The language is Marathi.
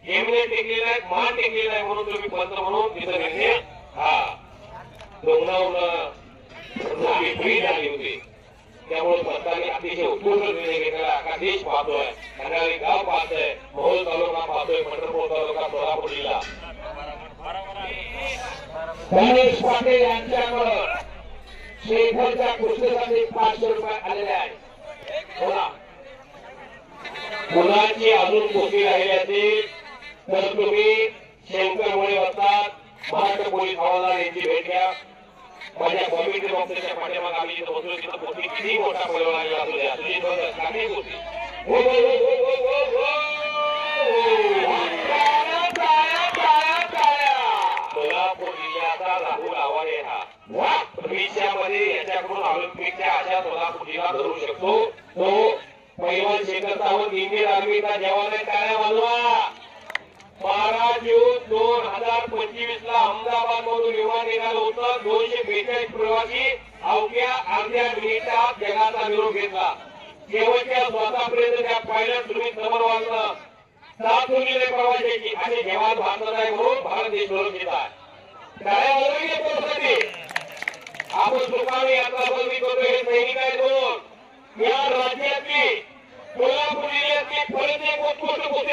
हेमने टेकलेला आहे, मान टेकलेला आहे म्हणून तुम्ही पंत म्हणून तिथं घेतले. हा डोंगरावरून झाली होती, त्यामुळे पंतांनी अतिशय उत्कृष्ट निर्णय घेतलेला. अख्खा देश पाहतोय, खंडाळी गाव पाहतोय, मोहोळ तालुका पाहतोय, पंढरपूर तालुका, सोलापूर जिल्हा. गणेश पाटील यांच्याकडं शेखरच्या कुस्तीसाठी 500 रुपये आलेले आहेत. मुलांची अजून कुस्ती राहिली असेल तर तुम्ही शंकर मुळे असतात महाराष्ट्र पोलीस हवालदार यांची भेट घ्या. माझ्या कॉमिटी ऑफिसच्या पाठीमागे आम्ही जिथं बसलो तिथं कुस्ती किती मोठा पैलवान आहे असू द्या, तुझी काही कुस्ती सोलापूर जिल्ह्याचा राहुल आवाडे हा भविष्यामध्ये याच्याकडून ऑलिम्पिकच्या अशा सोलापूर जिल्हा धरू शकतो. तो पैलवान शेखर सावंत इंडियन आर्मीचा जवान आहे. टाळ्या वाजवा. 12 जून 2025 ला अहमदाबाद मधून विमान निघालं होतं. 242 प्रवासी अवघ्या अर्ध्या मिनिटात जगाचा निरोप घेतला. शेवटच्या श्वासापर्यंत त्या पायलट तुम्ही समोर वाचलं साथ दिलेले प्रवाशांची आणि जवान भारतात आहे म्हणून भारत देश सुरक्षित आहे. टाळ्या वाजवल्या त्यासाठी. आपण सुखाने यात्रा बंदी करतो. हे सैनिक आहेत म्हणून या राज्यातली सोलापूर जिल्ह्यातली परत एक उत्कृष्ट कुस्ती